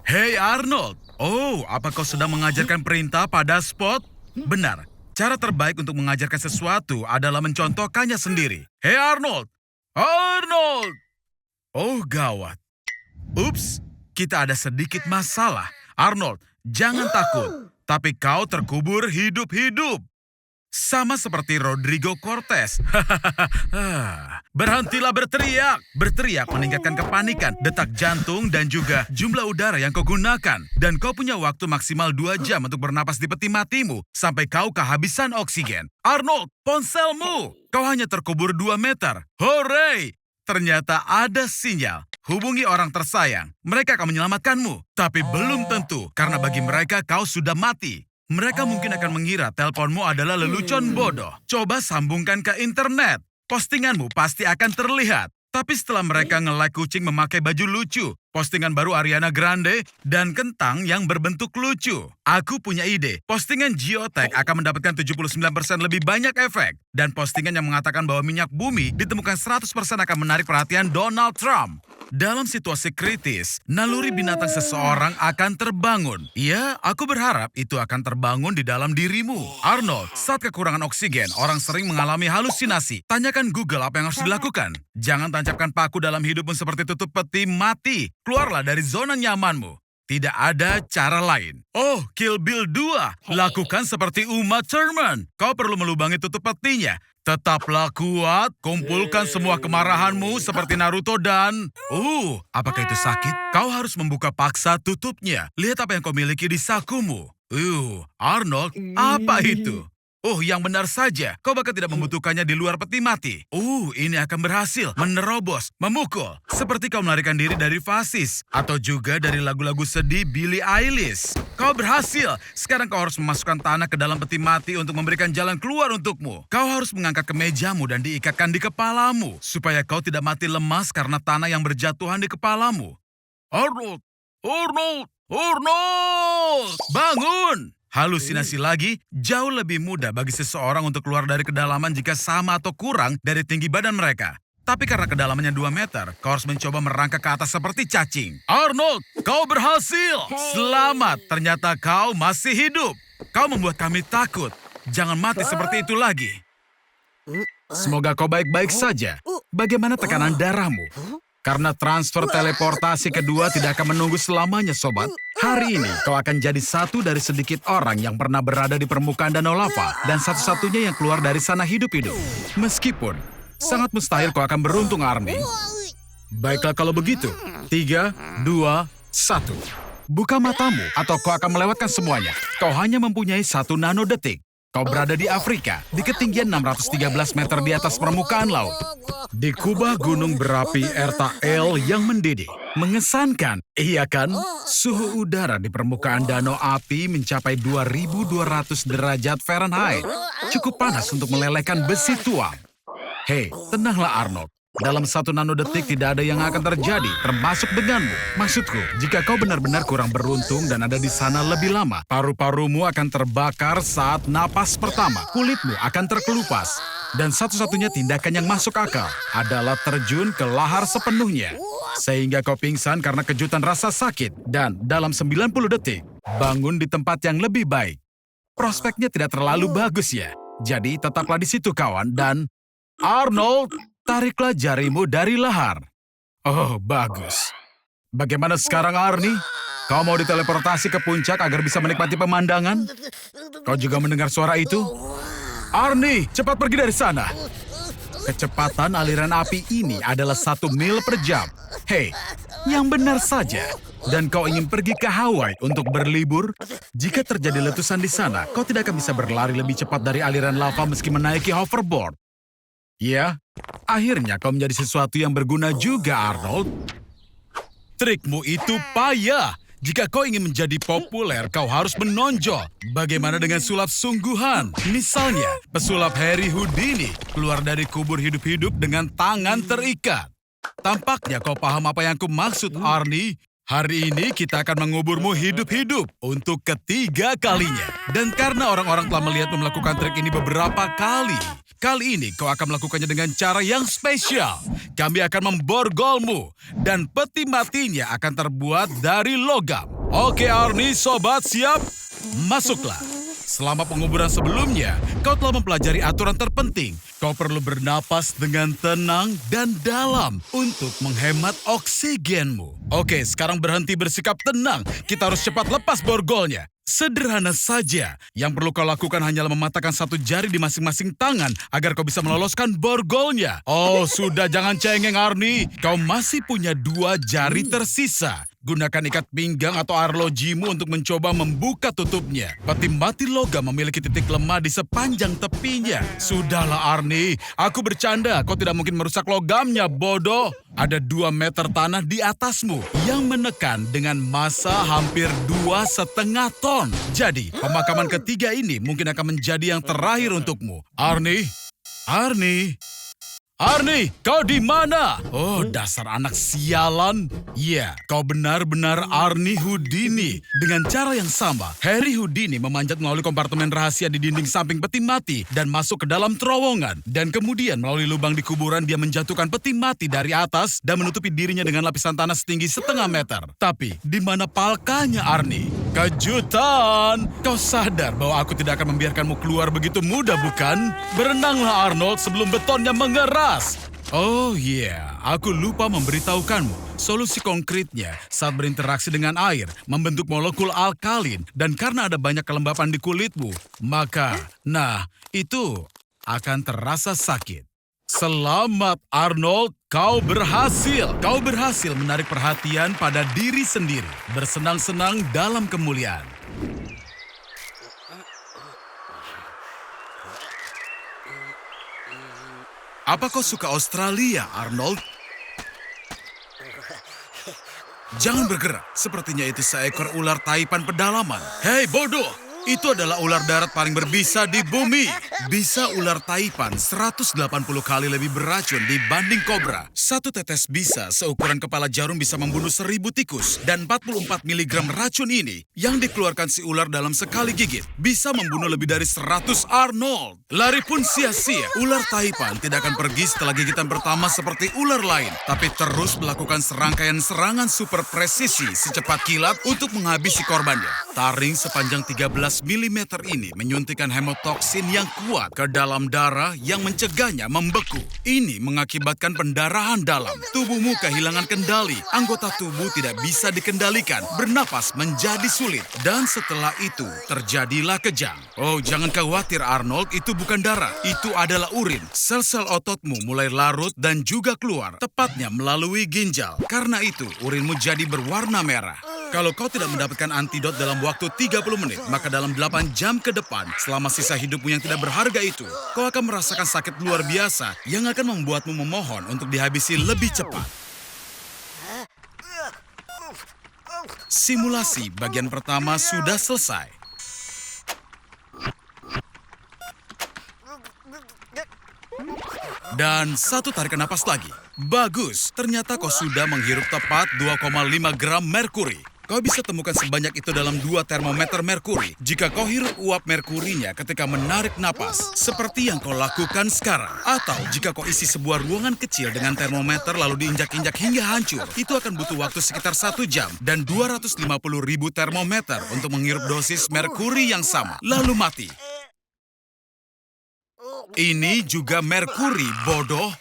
Hei Arnold, oh apa kau sedang mengajarkan perintah pada Spot? Benar, cara terbaik untuk mengajarkan sesuatu adalah mencontohkannya sendiri. Hei Arnold! Arnold! Oh gawat. Ups, kita ada sedikit masalah. Arnold, jangan takut. Tapi kau terkubur hidup-hidup. Sama seperti Rodrigo Cortez. Berhentilah berteriak. Berteriak meningkatkan kepanikan, detak jantung, dan juga jumlah udara yang kau gunakan. Dan kau punya waktu maksimal 2 jam untuk bernapas di peti matimu sampai kau kehabisan oksigen. Arnold, ponselmu. Kau hanya terkubur 2 meter. Hooray! Ternyata ada sinyal. Hubungi orang tersayang. Mereka akan menyelamatkanmu. Tapi belum tentu, karena bagi mereka kau sudah mati. Mereka mungkin akan mengira teleponmu adalah lelucon bodoh. Coba sambungkan ke internet. Postinganmu pasti akan terlihat. Tapi setelah mereka nge-like kucing memakai baju lucu, postingan baru Ariana Grande, dan kentang yang berbentuk lucu. Aku punya ide. Postingan geotag akan mendapatkan 79% lebih banyak efek. Dan postingan yang mengatakan bahwa minyak bumi ditemukan 100% akan menarik perhatian Donald Trump. Dalam situasi kritis, naluri binatang seseorang akan terbangun. Ya, aku berharap itu akan terbangun di dalam dirimu. Arnold, saat kekurangan oksigen, orang sering mengalami halusinasi. Tanyakan Google apa yang harus dilakukan. Jangan tancapkan paku dalam hidupmu seperti tutup peti mati. Keluarlah dari zona nyamanmu. Tidak ada cara lain. Oh, Kill Bill 2. Lakukan seperti Uma Thurman. Kau perlu melubangi tutup petinya. Tetaplah kuat, kumpulkan semua kemarahanmu seperti Naruto dan... apakah itu sakit? Kau harus membuka paksa tutupnya. Lihat apa yang kau miliki di sakumu. Arnold, apa itu? Oh, yang benar saja. Kau bahkan tidak membutuhkannya di luar peti mati. Ini akan berhasil. Menerobos, memukul. Seperti kau melarikan diri dari fasis. Atau juga dari lagu-lagu sedih Billie Eilish. Kau berhasil. Sekarang kau harus memasukkan tanah ke dalam peti mati untuk memberikan jalan keluar untukmu. Kau harus mengangkat kemejamu dan diikatkan di kepalamu. Supaya kau tidak mati lemas karena tanah yang berjatuhan di kepalamu. Arnold! Arnold! Arnold! Bangun! Halusinasi lagi, jauh lebih mudah bagi seseorang untuk keluar dari kedalaman jika sama atau kurang dari tinggi badan mereka. Tapi karena kedalamannya 2 meter, kau harus mencoba merangkak ke atas seperti cacing. Arnold, kau berhasil! Selamat, ternyata kau masih hidup. Kau membuat kami takut. Jangan mati seperti itu lagi. Semoga kau baik-baik saja. Bagaimana tekanan darahmu? Karena transfer teleportasi kedua tidak akan menunggu selamanya, sobat. Hari ini, kau akan jadi satu dari sedikit orang yang pernah berada di permukaan danau lava dan satu-satunya yang keluar dari sana hidup-hidup. Meskipun, sangat mustahil kau akan beruntung, Arnie. Baiklah kalau begitu. 3, 2, 1. Buka matamu atau kau akan melewatkan semuanya. Kau hanya mempunyai 1 nanodetik. Kau berada di Afrika, di ketinggian 613 meter di atas permukaan laut. Di kubah gunung berapi Ertael yang mendidih. Mengesankan, iya kan? Suhu udara di permukaan danau api mencapai 2200 derajat Fahrenheit. Cukup panas untuk melelehkan besi tuang. Hei, tenanglah Arnold. Dalam 1 nanodetik tidak ada yang akan terjadi, termasuk denganmu. Maksudku, jika kau benar-benar kurang beruntung dan ada di sana lebih lama, paru-parumu akan terbakar saat napas pertama, kulitmu akan terkelupas. Dan satu-satunya tindakan yang masuk akal adalah terjun ke lahar sepenuhnya. Sehingga kau pingsan karena kejutan rasa sakit. Dan dalam 90 detik, bangun di tempat yang lebih baik. Prospeknya tidak terlalu bagus ya. Jadi tetaplah di situ kawan dan... Arnold! Tariklah jarimu dari lahar. Oh, bagus. Bagaimana sekarang, Arnie? Kau mau diteleportasi ke puncak agar bisa menikmati pemandangan? Kau juga mendengar suara itu? Arnie, cepat pergi dari sana. Kecepatan aliran api ini adalah 1 mil per jam. Hei, yang benar saja. Dan kau ingin pergi ke Hawaii untuk berlibur? Jika terjadi letusan di sana, kau tidak akan bisa berlari lebih cepat dari aliran lava meski menaiki hoverboard. Ya, akhirnya kau menjadi sesuatu yang berguna juga, Arnold. Trikmu itu payah. Jika kau ingin menjadi populer, kau harus menonjol. Bagaimana dengan sulap sungguhan? Misalnya, pesulap Harry Houdini keluar dari kubur hidup-hidup dengan tangan terikat. Tampaknya kau paham apa yang aku maksud, Arnie. Hari ini kita akan menguburmu hidup-hidup untuk ketiga kalinya. Dan karena orang-orang telah melihatmu melakukan trik ini beberapa kali, kali ini kau akan melakukannya dengan cara yang spesial. Kami akan memborgolmu dan peti matinya akan terbuat dari logam. Oke Arnie, sobat siap? Masuklah. Selama penguburan sebelumnya, kau telah mempelajari aturan terpenting. Kau perlu bernapas dengan tenang dan dalam untuk menghemat oksigenmu. Oke, sekarang berhenti bersikap tenang. Kita harus cepat lepas borgolnya. Sederhana saja. Yang perlu kau lakukan hanyalah mematahkan satu jari di masing-masing tangan agar kau bisa meloloskan borgolnya. Oh, sudah, jangan cengeng Arnie. Kau masih punya 2 jari tersisa. Gunakan ikat pinggang atau arlojimu untuk mencoba membuka tutupnya. Peti mati logam memiliki titik lemah di sepanjang tepinya. Sudahlah Arnie, aku bercanda. Kau tidak mungkin merusak logamnya, bodoh. Ada 2 meter tanah di atasmu yang menekan dengan massa hampir 2,5 ton. Jadi, pemakaman ketiga ini mungkin akan menjadi yang terakhir untukmu. Arnie? Arnie, kau di mana? Oh, dasar anak sialan. Ya, kau benar-benar Arnie Houdini. Dengan cara yang sama, Harry Houdini memanjat melalui kompartemen rahasia di dinding samping peti mati dan masuk ke dalam terowongan. Dan kemudian melalui lubang di kuburan dia menjatuhkan peti mati dari atas dan menutupi dirinya dengan lapisan tanah setinggi 0,5 meter. Tapi, di mana palkanya Arnie? Kejutan! Kau sadar bahwa aku tidak akan membiarkanmu keluar begitu mudah, bukan? Berenanglah Arnold sebelum betonnya mengeras. Oh iya, aku lupa memberitahukanmu. Solusi konkretnya saat berinteraksi dengan air membentuk molekul alkalin dan karena ada banyak kelembapan di kulitmu, maka, itu akan terasa sakit. Selamat Arnold, kau berhasil. Kau berhasil menarik perhatian pada diri sendiri. Bersenang-senang dalam kemuliaan. Apa kau suka Australia, Arnold? Jangan bergerak, sepertinya itu seekor ular taipan pedalaman. Hei bodoh! Itu adalah ular darat paling berbisa di bumi. Bisa ular taipan 180 kali lebih beracun dibanding kobra. Satu tetes bisa seukuran kepala jarum bisa membunuh 1000 tikus. Dan 44 mg racun ini yang dikeluarkan si ular dalam sekali gigit bisa membunuh lebih dari 100 Arnold. Lari pun sia-sia. Ular taipan tidak akan pergi setelah gigitan pertama seperti ular lain. Tapi terus melakukan serangkaian serangan super presisi secepat kilat untuk menghabisi korbannya. Taring sepanjang 13 mm ini menyuntikkan hemotoksin yang kuat ke dalam darah yang mencegahnya membeku. Ini mengakibatkan pendarahan dalam. Tubuhmu kehilangan kendali. Anggota tubuh tidak bisa dikendalikan. Bernapas menjadi sulit. Dan setelah itu terjadilah kejang. Oh, jangan khawatir Arnold, itu bukan darah. Itu adalah urin. Sel-sel ototmu mulai larut dan juga keluar. Tepatnya melalui ginjal. Karena itu urinmu jadi berwarna merah. Kalau kau tidak mendapatkan antidot dalam waktu 30 menit, maka dalam 8 jam ke depan, selama sisa hidupmu yang tidak berharga itu, kau akan merasakan sakit luar biasa yang akan membuatmu memohon untuk dihabisi lebih cepat. Simulasi bagian pertama sudah selesai. Dan satu tarikan napas lagi. Bagus, ternyata kau sudah menghirup tepat 2,5 gram merkuri. Kau bisa temukan sebanyak itu dalam 2 termometer merkuri jika kau hirup uap merkurinya ketika menarik napas, seperti yang kau lakukan sekarang. Atau jika kau isi sebuah ruangan kecil dengan termometer lalu diinjak-injak hingga hancur, itu akan butuh waktu sekitar 1 jam dan 250.000 termometer untuk menghirup dosis merkuri yang sama, lalu mati. Ini juga merkuri, bodoh.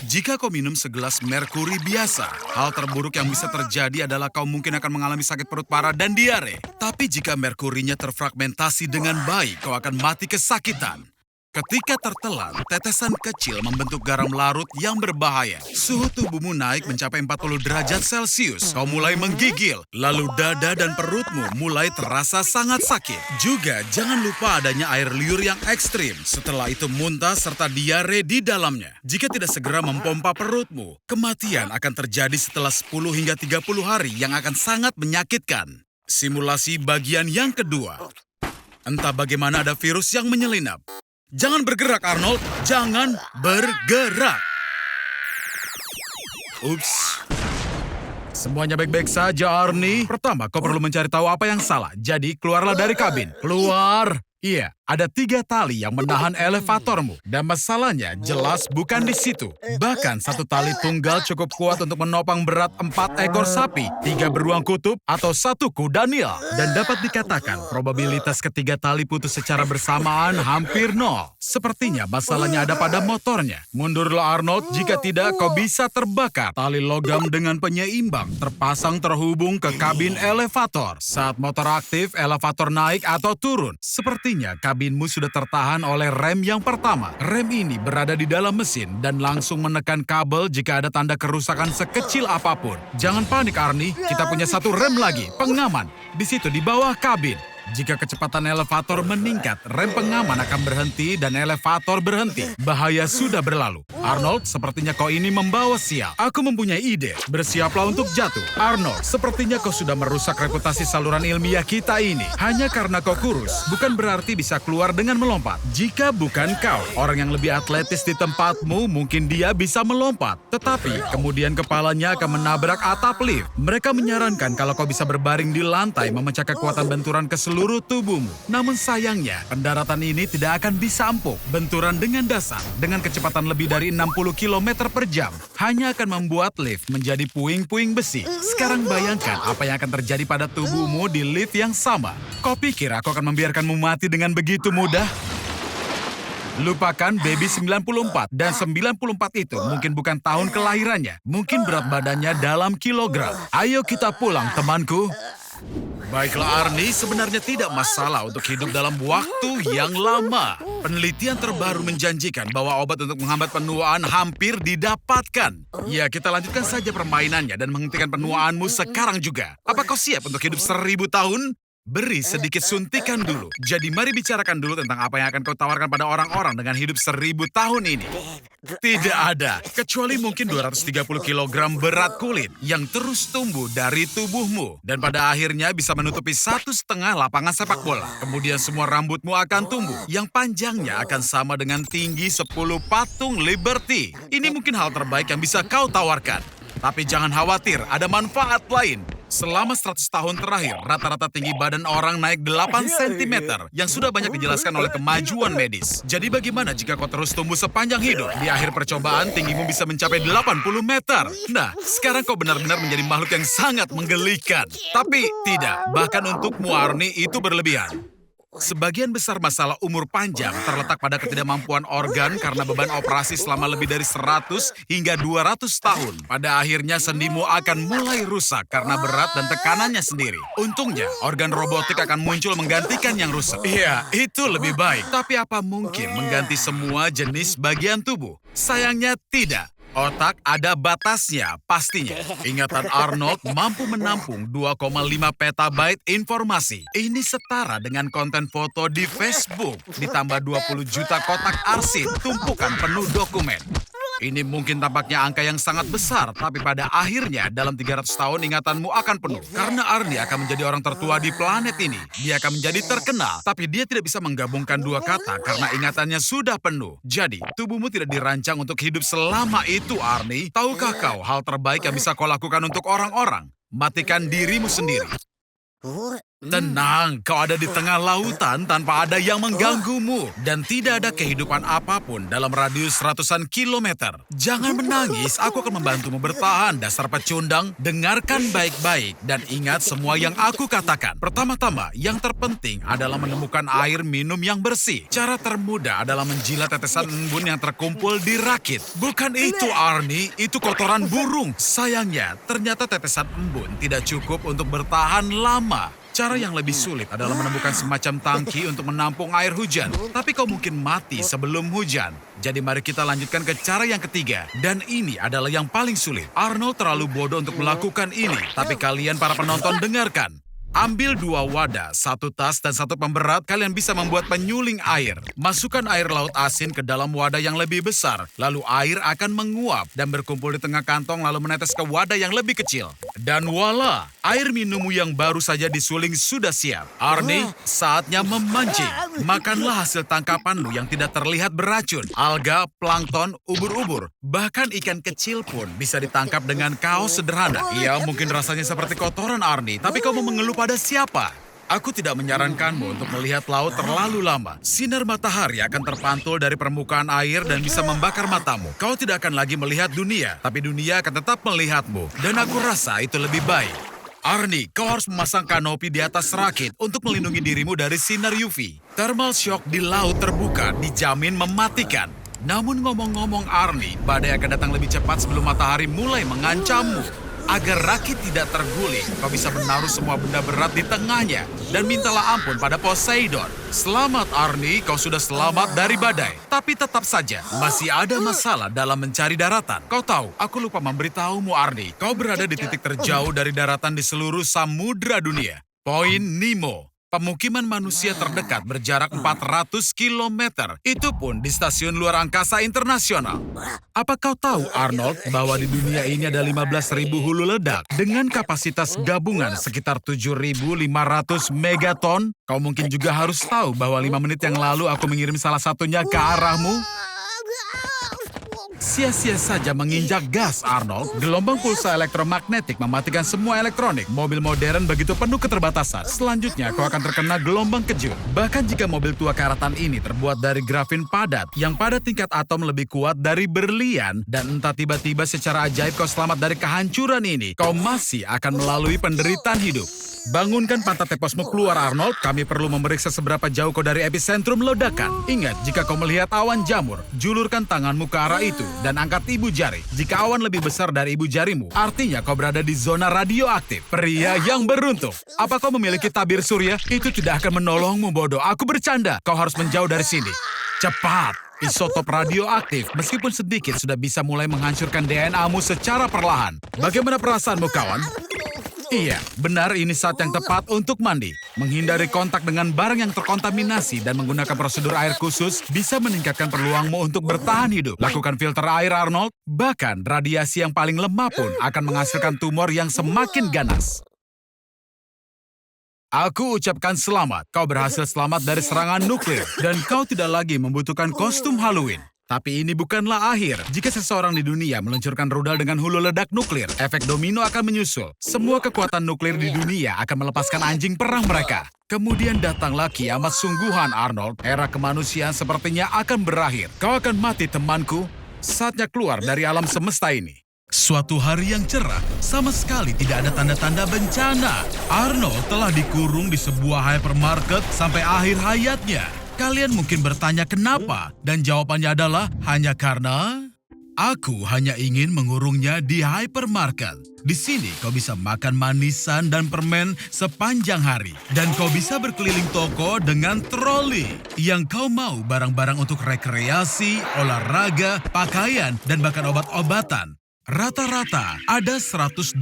Jika kau minum segelas merkuri biasa, hal terburuk yang bisa terjadi adalah kau mungkin akan mengalami sakit perut parah dan diare. Tapi jika merkurinya terfragmentasi dengan baik, kau akan mati kesakitan. Ketika tertelan, tetesan kecil membentuk garam larut yang berbahaya. Suhu tubuhmu naik mencapai 40 derajat Celcius. Kau mulai menggigil, lalu dada dan perutmu mulai terasa sangat sakit. Juga jangan lupa adanya air liur yang ekstrim. Setelah itu muntah serta diare di dalamnya. Jika tidak segera mempompa perutmu, kematian akan terjadi setelah 10 hingga 30 hari yang akan sangat menyakitkan. Simulasi bagian yang kedua. Entah bagaimana ada virus yang menyelinap. Jangan bergerak, Arnold. Jangan bergerak. Ups. Semuanya baik-baik saja, Arnie. Pertama, kau perlu mencari tahu apa yang salah. Jadi, keluarlah dari kabin. Keluar. Iya, ada 3 tali yang menahan elevatormu. Dan masalahnya jelas bukan di situ. Bahkan satu tali tunggal cukup kuat untuk menopang berat 4 ekor sapi, 3 beruang kutub, atau 1 kuda Nil. Dan dapat dikatakan probabilitas ketiga tali putus secara bersamaan hampir 0. Sepertinya masalahnya ada pada motornya. Mundurlah Arnold, jika tidak kau bisa terbakar. Tali logam dengan penyeimbang terpasang terhubung ke kabin elevator. Saat motor aktif, elevator naik atau turun. Sepertinya kabinmu sudah tertahan oleh rem yang pertama. Rem ini berada di dalam mesin dan langsung menekan kabel jika ada tanda kerusakan sekecil apapun. Jangan panik Arnie, kita punya satu rem lagi, pengaman. Di situ di bawah kabin. Jika kecepatan elevator meningkat, rem pengaman akan berhenti dan elevator berhenti. Bahaya sudah berlalu. Arnold, sepertinya kau ini membawa sial. Aku mempunyai ide. Bersiaplah untuk jatuh. Arnold, sepertinya kau sudah merusak reputasi saluran ilmiah kita ini. Hanya karena kau kurus, bukan berarti bisa keluar dengan melompat. Jika bukan kau, orang yang lebih atletis di tempatmu, mungkin dia bisa melompat. Tetapi, kemudian kepalanya akan menabrak atap lift. Mereka menyarankan kalau kau bisa berbaring di lantai, memecah kekuatan benturan ke seluruh tubuhmu. Namun sayangnya, pendaratan ini tidak akan bisa ampuh. Benturan dengan dasar, dengan kecepatan lebih dari 60 km per jam, hanya akan membuat lift menjadi puing-puing besi. Sekarang bayangkan apa yang akan terjadi pada tubuhmu di lift yang sama. Kau pikir aku akan membiarkanmu mati dengan begitu mudah? Lupakan Baby 94 dan 94 itu mungkin bukan tahun kelahirannya. Mungkin berat badannya dalam kilogram. Ayo kita pulang temanku. Baiklah Arnie, sebenarnya tidak masalah untuk hidup dalam waktu yang lama. Penelitian terbaru menjanjikan bahwa obat untuk menghambat penuaan hampir didapatkan. Ya, kita lanjutkan saja permainannya dan menghentikan penuaanmu sekarang juga. Apa kau siap untuk hidup 1000 tahun? Beri sedikit suntikan dulu. Jadi mari bicarakan dulu tentang apa yang akan kau tawarkan pada orang-orang dengan hidup 1000 tahun ini. Tidak ada, kecuali mungkin 230 kg berat kulit yang terus tumbuh dari tubuhmu. Dan pada akhirnya bisa menutupi 1,5 lapangan sepak bola. Kemudian semua rambutmu akan tumbuh, yang panjangnya akan sama dengan tinggi 10 patung Liberty. Ini mungkin hal terbaik yang bisa kau tawarkan. Tapi jangan khawatir, ada manfaat lain. Selama 100 tahun terakhir, rata-rata tinggi badan orang naik 8 cm yang sudah banyak dijelaskan oleh kemajuan medis. Jadi bagaimana jika kau terus tumbuh sepanjang hidup? Di akhir percobaan, tinggimu bisa mencapai 80 meter. Nah, sekarang kau benar-benar menjadi makhluk yang sangat menggelikan. Tapi tidak, bahkan untukmu Arnie itu berlebihan. Sebagian besar masalah umur panjang terletak pada ketidakmampuan organ karena beban operasi selama lebih dari 100 hingga 200 tahun. Pada akhirnya sendimu akan mulai rusak karena berat dan tekanannya sendiri. Untungnya, organ robotik akan muncul menggantikan yang rusak. Iya, itu lebih baik. Tapi apa mungkin mengganti semua jenis bagian tubuh? Sayangnya tidak. Otak ada batasnya, pastinya. Ingatan Arnold mampu menampung 2,5 petabyte informasi. Ini setara dengan konten foto di Facebook, ditambah 20 juta kotak arsip, tumpukan penuh dokumen. Ini mungkin tampaknya angka yang sangat besar, tapi pada akhirnya dalam 300 tahun ingatanmu akan penuh. Karena Arnie akan menjadi orang tertua di planet ini. Dia akan menjadi terkenal, tapi dia tidak bisa menggabungkan dua kata karena ingatannya sudah penuh. Jadi, tubuhmu tidak dirancang untuk hidup selama itu, Arnie. Tahukah kau hal terbaik yang bisa kau lakukan untuk orang-orang? Matikan dirimu sendiri. Tenang, kau ada di tengah lautan tanpa ada yang mengganggumu. Dan tidak ada kehidupan apapun dalam radius ratusan kilometer. Jangan menangis, aku akan membantumu bertahan, dasar pecundang. Dengarkan baik-baik dan ingat semua yang aku katakan. Pertama-tama, yang terpenting adalah menemukan air minum yang bersih. Cara termudah adalah menjilat tetesan embun yang terkumpul di rakit. Bukan itu, Arnie, itu kotoran burung. Sayangnya, ternyata tetesan embun tidak cukup untuk bertahan lama. Cara yang lebih sulit adalah menemukan semacam tangki untuk menampung air hujan. Tapi kau mungkin mati sebelum hujan. Jadi mari kita lanjutkan ke cara yang ketiga. Dan ini adalah yang paling sulit. Arnold terlalu bodoh untuk melakukan ini. Tapi kalian para penonton dengarkan. Ambil 2 wadah, 1 tas dan 1 pemberat, kalian bisa membuat penyuling air. Masukkan air laut asin ke dalam wadah yang lebih besar. Lalu air akan menguap dan berkumpul di tengah kantong lalu menetes ke wadah yang lebih kecil. Dan voila, air minummu yang baru saja disuling sudah siap. Arnie, saatnya memancing. Makanlah hasil tangkapanmu yang tidak terlihat beracun. Alga, plankton, ubur-ubur, bahkan ikan kecil pun bisa ditangkap dengan kaos sederhana. Ya, mungkin rasanya seperti kotoran Arnie, tapi kau mau mengeluh pada siapa? Aku tidak menyarankanmu untuk melihat laut terlalu lama. Sinar matahari akan terpantul dari permukaan air dan bisa membakar matamu. Kau tidak akan lagi melihat dunia, tapi dunia akan tetap melihatmu. Dan aku rasa itu lebih baik. Arnie, kau harus memasang kanopi di atas rakit untuk melindungi dirimu dari sinar UV. Thermal shock di laut terbuka dijamin mematikan. Namun ngomong-ngomong Arnie, badai akan datang lebih cepat sebelum matahari mulai mengancammu. Agar rakit tidak terguling, kau bisa menaruh semua benda berat di tengahnya dan mintalah ampun pada Poseidon. Selamat Arnie, kau sudah selamat dari badai. Tapi tetap saja, masih ada masalah dalam mencari daratan. Kau tahu, aku lupa memberitahumu Arnie, kau berada di titik terjauh dari daratan di seluruh samudra dunia. Poin Nemo. Pemukiman manusia terdekat berjarak 400 km. Itu pun di stasiun luar angkasa internasional. Apa kau tahu, Arnold, bahwa di dunia ini ada 15.000 hulu ledak dengan kapasitas gabungan sekitar 7.500 megaton? Kau mungkin juga harus tahu bahwa 5 menit yang lalu aku mengirim salah satunya ke arahmu. Sia-sia saja menginjak gas, Arnold. Gelombang pulsa elektromagnetik mematikan semua elektronik. Mobil modern begitu penuh keterbatasan. Selanjutnya, kau akan terkena gelombang kejut. Bahkan jika mobil tua karatan ini terbuat dari grafin padat, yang pada tingkat atom lebih kuat dari berlian, dan entah tiba-tiba secara ajaib kau selamat dari kehancuran ini, kau masih akan melalui penderitaan hidup. Bangunkan pantat teposmu keluar, Arnold. Kami perlu memeriksa seberapa jauh kau dari epicentrum ledakan. Ingat, jika kau melihat awan jamur, julurkan tanganmu ke arah itu dan angkat ibu jari. Jika awan lebih besar dari ibu jarimu, artinya kau berada di zona radioaktif. Pria yang beruntung. Apa kau memiliki tabir surya? Itu tidak akan menolongmu, bodoh. Aku bercanda. Kau harus menjauh dari sini. Cepat. Isotop radioaktif, meskipun sedikit, sudah bisa mulai menghancurkan DNA-mu secara perlahan. Bagaimana perasaanmu, kawan? Iya, benar ini saat yang tepat untuk mandi. Menghindari kontak dengan barang yang terkontaminasi dan menggunakan prosedur air khusus bisa meningkatkan peluangmu untuk bertahan hidup. Lakukan filter air, Arnold. Bahkan radiasi yang paling lemah pun akan menghasilkan tumor yang semakin ganas. Aku ucapkan selamat. Kau berhasil selamat dari serangan nuklir dan kau tidak lagi membutuhkan kostum Halloween. Tapi ini bukanlah akhir. Jika seseorang di dunia meluncurkan rudal dengan hulu ledak nuklir, efek domino akan menyusul. Semua kekuatan nuklir di dunia akan melepaskan anjing perang mereka. Kemudian datanglah kiamat sungguhan, Arnold. Era kemanusiaan sepertinya akan berakhir. Kau akan mati, temanku. Saatnya keluar dari alam semesta ini. Suatu hari yang cerah, sama sekali tidak ada tanda-tanda bencana. Arnold telah dikurung di sebuah hypermarket sampai akhir hayatnya. Kalian mungkin bertanya kenapa, dan jawabannya adalah hanya karena aku hanya ingin mengurungnya di hypermarket. Di sini kau bisa makan manisan dan permen sepanjang hari. Dan kau bisa berkeliling toko dengan troli. Yang kau mau barang-barang untuk rekreasi, olahraga, pakaian, dan bahkan obat-obatan. Rata-rata ada 120.000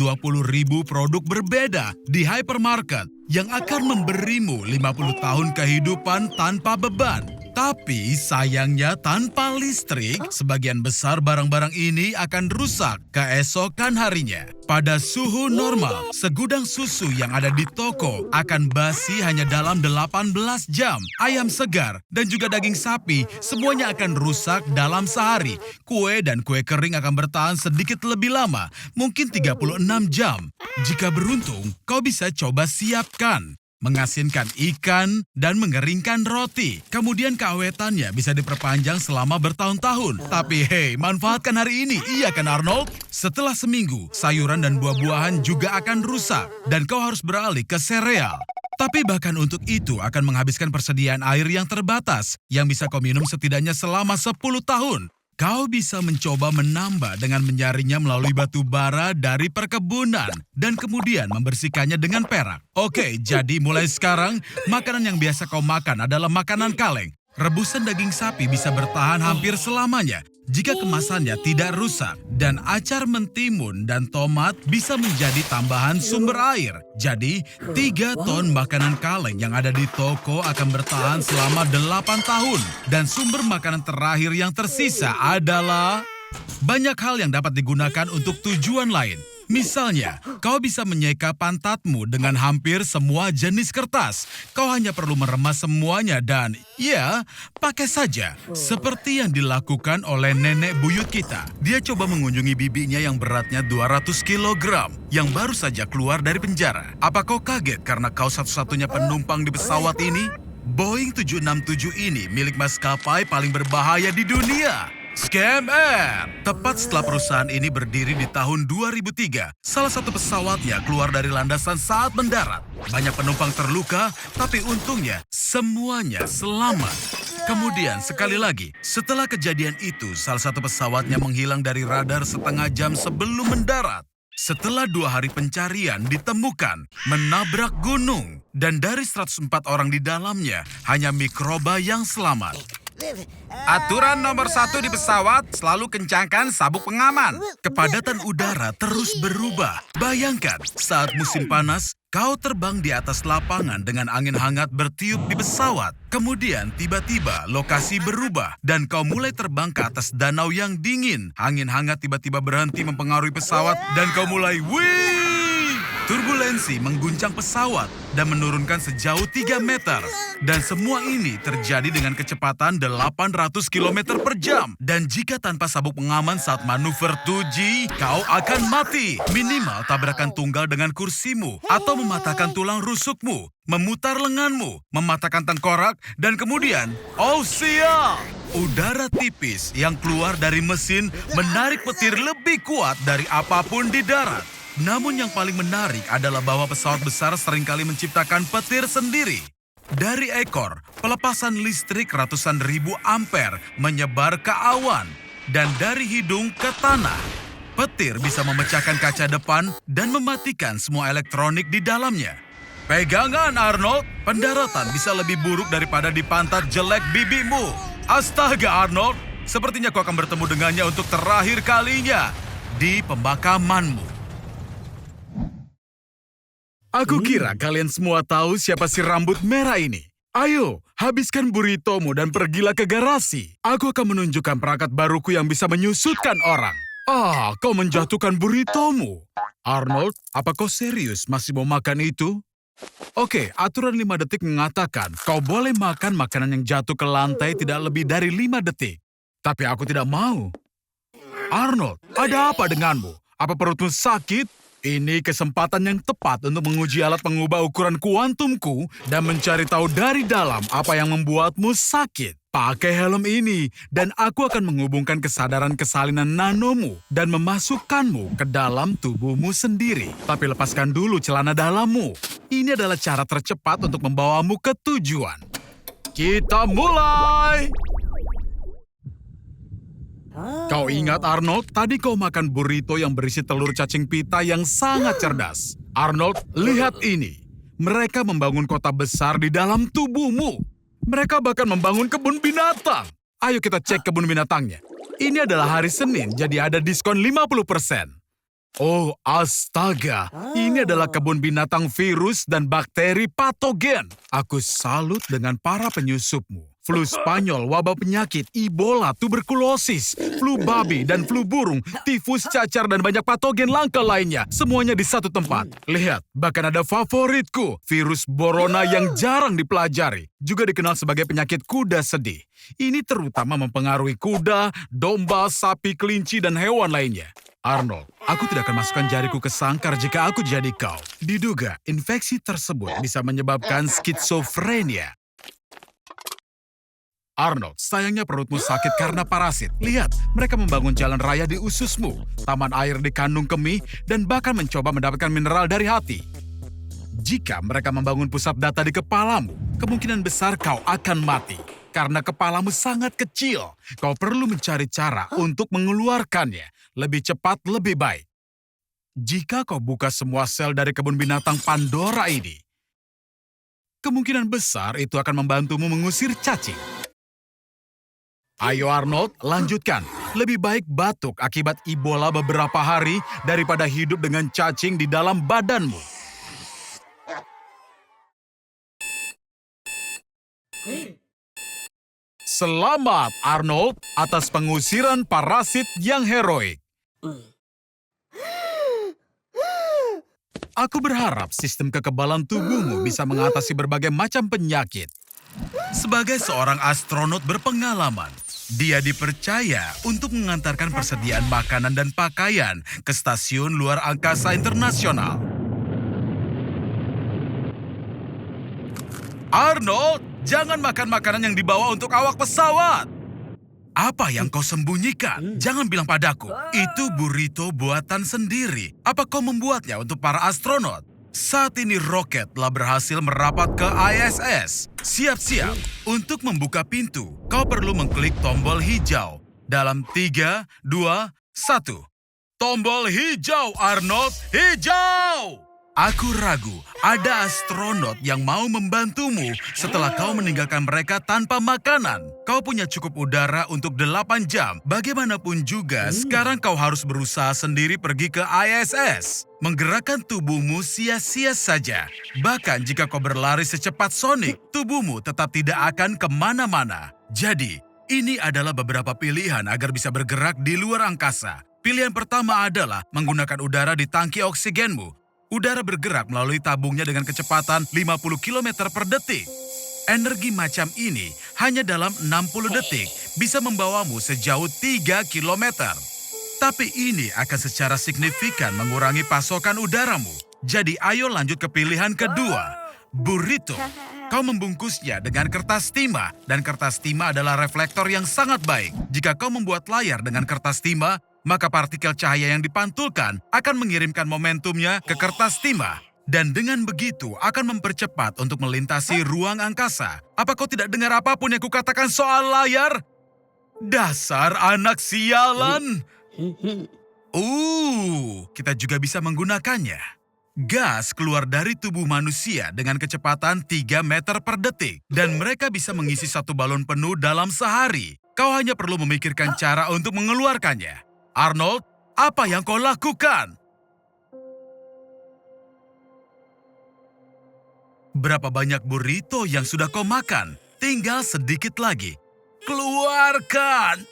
produk berbeda di hypermarket yang akan memberimu 50 tahun kehidupan tanpa beban. Tapi sayangnya tanpa listrik, sebagian besar barang-barang ini akan rusak keesokan harinya. Pada suhu normal, segudang susu yang ada di toko akan basi hanya dalam 18 jam. Ayam segar dan juga daging sapi semuanya akan rusak dalam sehari. Kue dan kue kering akan bertahan sedikit lebih lama, mungkin 36 jam. Jika beruntung, kau bisa coba siapkan. Mengasinkan ikan dan mengeringkan roti. Kemudian keawetannya bisa diperpanjang selama bertahun-tahun. Tapi hei, manfaatkan hari ini, iya kan Arnold? Setelah seminggu, sayuran dan buah-buahan juga akan rusak. Dan kau harus beralih ke sereal. Tapi bahkan untuk itu akan menghabiskan persediaan air yang terbatas, yang bisa kau minum setidaknya selama 10 tahun. Kau bisa mencoba menambah dengan menyaringnya melalui batu bara dari perkebunan dan kemudian membersihkannya dengan perak. Oke, jadi mulai sekarang, makanan yang biasa kau makan adalah makanan kaleng. Rebusan daging sapi bisa bertahan hampir selamanya jika kemasannya tidak rusak. Dan acar mentimun dan tomat bisa menjadi tambahan sumber air. Jadi, 3 ton makanan kaleng yang ada di toko akan bertahan selama 8 tahun. Dan sumber makanan terakhir yang tersisa adalah banyak hal yang dapat digunakan untuk tujuan lain. Misalnya, kau bisa menyeka pantatmu dengan hampir semua jenis kertas. Kau hanya perlu meremas semuanya dan, ya, pakai saja. Seperti yang dilakukan oleh nenek buyut kita. Dia coba mengunjungi bibinya yang beratnya 200 kilogram, yang baru saja keluar dari penjara. Apa kau kaget karena kau satu-satunya penumpang di pesawat ini? Boeing 767 ini milik maskapai paling berbahaya di dunia. Scam Air. Tepat setelah perusahaan ini berdiri di tahun 2003, salah satu pesawatnya keluar dari landasan saat mendarat. Banyak penumpang terluka, tapi untungnya semuanya selamat. Kemudian sekali lagi, setelah kejadian itu, salah satu pesawatnya menghilang dari radar setengah jam sebelum mendarat. Setelah 2 hari pencarian ditemukan menabrak gunung. Dan dari 104 orang di dalamnya, hanya mikroba yang selamat. Aturan nomor 1 di pesawat, selalu kencangkan sabuk pengaman. Kepadatan udara terus berubah. Bayangkan, saat musim panas, kau terbang di atas lapangan dengan angin hangat bertiup di pesawat. Kemudian tiba-tiba lokasi berubah dan kau mulai terbang ke atas danau yang dingin. Angin hangat tiba-tiba berhenti mempengaruhi pesawat dan kau mulai wih! Turbulensi mengguncang pesawat dan menurunkan sejauh 3 meter. Dan semua ini terjadi dengan kecepatan 800 km per jam. Dan jika tanpa sabuk pengaman saat manuver 2G, kau akan mati. Minimal tabrakan tunggal dengan kursimu atau mematahkan tulang rusukmu, memutar lenganmu, mematahkan tengkorak, dan kemudian, oh sial! Udara tipis yang keluar dari mesin menarik petir lebih kuat dari apapun di darat. Namun yang paling menarik adalah bahwa pesawat besar seringkali menciptakan petir sendiri. Dari ekor, pelepasan listrik ratusan ribu ampere menyebar ke awan. Dan dari hidung ke tanah. Petir bisa memecahkan kaca depan dan mematikan semua elektronik di dalamnya. Pegangan Arnold, pendaratan bisa lebih buruk daripada di pantat jelek bibimu. Astaga Arnold, sepertinya kau akan bertemu dengannya untuk terakhir kalinya di pembakamanmu. Aku kira kalian semua tahu siapa si rambut merah ini. Ayo, habiskan burritomu dan pergilah ke garasi. Aku akan menunjukkan perangkat baruku yang bisa menyusutkan orang. Kau menjatuhkan burritomu. Arnold, apa kau serius masih mau makan itu? Oke, aturan 5 detik mengatakan kau boleh makan makanan yang jatuh ke lantai tidak lebih dari 5 detik. Tapi aku tidak mau. Arnold, ada apa denganmu? Apa perutmu sakit? Ini kesempatan yang tepat untuk menguji alat pengubah ukuran kuantumku dan mencari tahu dari dalam apa yang membuatmu sakit. Pakai helm ini, dan aku akan menghubungkan kesadaran kesalinan nanomu dan memasukkanmu ke dalam tubuhmu sendiri. Tapi lepaskan dulu celana dalammu. Ini adalah cara tercepat untuk membawamu ke tujuan. Kita mulai! Kau ingat Arnold, tadi kau makan burrito yang berisi telur cacing pita yang sangat cerdas. Arnold, lihat ini. Mereka membangun kota besar di dalam tubuhmu. Mereka bahkan membangun kebun binatang. Ayo kita cek kebun binatangnya. Ini adalah hari Senin, jadi ada diskon 50%. Oh, astaga. Ini adalah kebun binatang virus dan bakteri patogen. Aku salut dengan para penyusupmu. Flu Spanyol, wabah penyakit, Ebola, tuberkulosis, flu babi, dan flu burung, tifus, cacar, dan banyak patogen langka lainnya. Semuanya di satu tempat. Lihat, bahkan ada favoritku, virus Borona yang jarang dipelajari. Juga dikenal sebagai penyakit kuda sedih. Ini terutama mempengaruhi kuda, domba, sapi, kelinci, dan hewan lainnya. Arnold, aku tidak akan masukkan jariku ke sangkar jika aku jadi kau. Diduga, infeksi tersebut bisa menyebabkan skizofrenia. Arnold, sayangnya perutmu sakit karena parasit. Lihat, mereka membangun jalan raya di ususmu, taman air di kandung kemih, dan bahkan mencoba mendapatkan mineral dari hati. Jika mereka membangun pusat data di kepalamu, kemungkinan besar kau akan mati. Karena kepalamu sangat kecil, kau perlu mencari cara untuk mengeluarkannya. Lebih cepat, lebih baik. Jika kau buka semua sel dari kebun binatang Pandora ini, kemungkinan besar itu akan membantumu mengusir cacing. Ayo Arnold, lanjutkan. Lebih baik batuk akibat Ebola beberapa hari daripada hidup dengan cacing di dalam badanmu. Selamat Arnold atas pengusiran parasit yang heroik. Aku berharap sistem kekebalan tubuhmu bisa mengatasi berbagai macam penyakit. Sebagai seorang astronot berpengalaman, dia dipercaya untuk mengantarkan persediaan makanan dan pakaian ke stasiun luar angkasa internasional. Arnold, jangan makan makanan yang dibawa untuk awak pesawat. Apa yang kau sembunyikan? Jangan bilang padaku. Itu burrito buatan sendiri. Apa kau membuatnya untuk para astronot? Saat ini roket telah berhasil merapat ke ISS. Siap-siap untuk membuka pintu. Kau perlu mengklik tombol hijau. Dalam 3, 2, 1. Tombol hijau, Arnold. Hijau! Aku ragu, ada astronot yang mau membantumu setelah kau meninggalkan mereka tanpa makanan. Kau punya cukup udara untuk 8 jam. Bagaimanapun juga, sekarang kau harus berusaha sendiri pergi ke ISS. Menggerakkan tubuhmu sia-sia saja. Bahkan jika kau berlari secepat Sonic, tubuhmu tetap tidak akan kemana-mana. Jadi, ini adalah beberapa pilihan agar bisa bergerak di luar angkasa. Pilihan pertama adalah menggunakan udara di tangki oksigenmu. Udara bergerak melalui tabungnya dengan kecepatan 50 km per detik. Energi macam ini hanya dalam 60 detik bisa membawamu sejauh 3 km. Tapi ini akan secara signifikan mengurangi pasokan udaramu. Jadi ayo lanjut ke pilihan kedua, burrito. Kau membungkusnya dengan kertas timah, dan kertas timah adalah reflektor yang sangat baik. Jika kau membuat layar dengan kertas timah, maka partikel cahaya yang dipantulkan akan mengirimkan momentumnya ke kertas timah. Dan dengan begitu akan mempercepat untuk melintasi ruang angkasa. Apa kau tidak dengar apapun yang kukatakan soal layar? Dasar anak sialan! Kita juga bisa menggunakannya. Gas keluar dari tubuh manusia dengan kecepatan 3 meter per detik. Dan mereka bisa mengisi 1 balon penuh dalam sehari. Kau hanya perlu memikirkan cara untuk mengeluarkannya. Arnold, apa yang kau lakukan? Berapa banyak burrito yang sudah kau makan? Tinggal sedikit lagi. Keluarkan!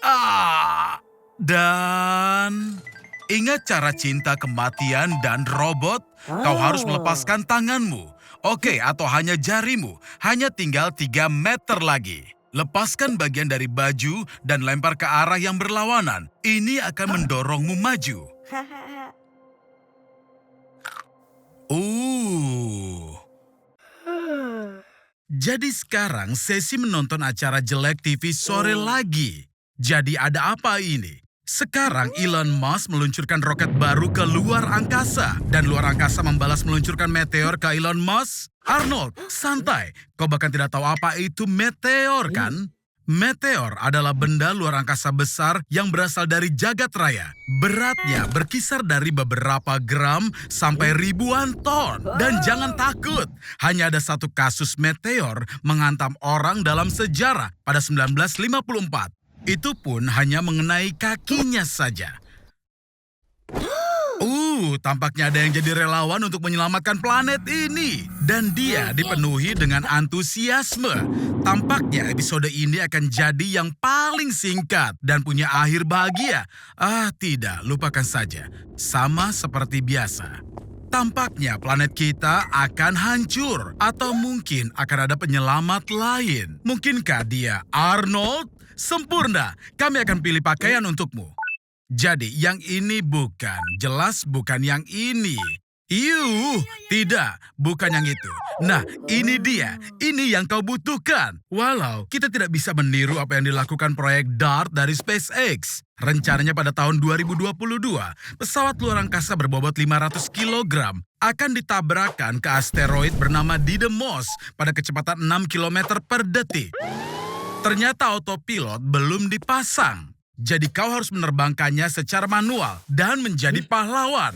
Dan ingat cara cinta kematian dan robot? Kau harus melepaskan tanganmu. Oke, atau hanya jarimu. Hanya tinggal 3 meter lagi. Lepaskan bagian dari baju dan lempar ke arah yang berlawanan. Ini akan mendorongmu maju. Jadi sekarang sesi menonton acara jelek TV sore lagi. Jadi ada apa ini? Sekarang Elon Musk meluncurkan roket baru ke luar angkasa. Dan luar angkasa membalas meluncurkan meteor ke Elon Musk. Arnold, santai. Kau bahkan tidak tahu apa itu meteor, kan? Meteor adalah benda luar angkasa besar yang berasal dari jagat raya. Beratnya berkisar dari beberapa gram sampai ribuan ton. Dan jangan takut, hanya ada satu kasus meteor menghantam orang dalam sejarah pada 1954. Itu pun hanya mengenai kakinya saja. Tampaknya ada yang jadi relawan untuk menyelamatkan planet ini. Dan dia dipenuhi dengan antusiasme. Tampaknya episode ini akan jadi yang paling singkat dan punya akhir bahagia. Tidak, lupakan saja. Sama seperti biasa. Tampaknya planet kita akan hancur. Atau mungkin akan ada penyelamat lain. Mungkinkah dia Arnold? Sempurna, kami akan pilih pakaian untukmu. Jadi, yang ini bukan. Jelas bukan yang ini. Tidak, bukan yang itu. Nah, ini dia. Ini yang kau butuhkan. Walau, kita tidak bisa meniru apa yang dilakukan proyek DART dari SpaceX. Rencananya pada tahun 2022, pesawat luar angkasa berbobot 500 kg akan ditabrakkan ke asteroid bernama Didymos pada kecepatan 6 km per detik. Ternyata autopilot belum dipasang. Jadi kau harus menerbangkannya secara manual dan menjadi pahlawan.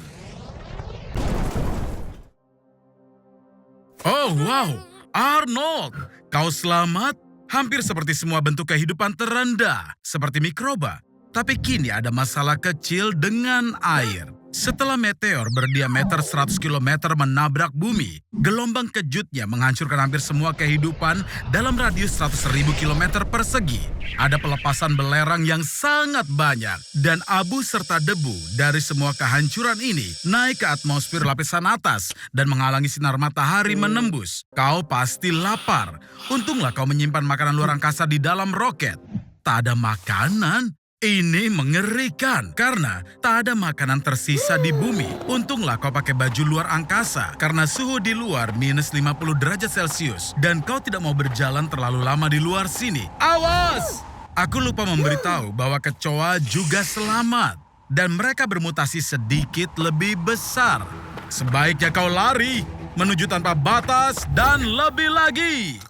Oh wow, Arnold, kau selamat? Hampir seperti semua bentuk kehidupan terendah, seperti mikroba. Tapi kini ada masalah kecil dengan air. Setelah meteor berdiameter 100 km menabrak bumi, gelombang kejutnya menghancurkan hampir semua kehidupan dalam radius 100.000 km persegi. Ada pelepasan belerang yang sangat banyak, dan abu serta debu dari semua kehancuran ini naik ke atmosfer lapisan atas dan menghalangi sinar matahari menembus. Kau pasti lapar. Untunglah kau menyimpan makanan luar angkasa di dalam roket. Tak ada makanan. Ini mengerikan karena tak ada makanan tersisa di bumi. Untunglah kau pakai baju luar angkasa karena suhu di luar minus 50 derajat Celcius dan kau tidak mau berjalan terlalu lama di luar sini. Awas! Aku lupa memberitahu bahwa kecoa juga selamat dan mereka bermutasi sedikit lebih besar. Sebaiknya kau lari menuju tanpa batas dan lebih lagi.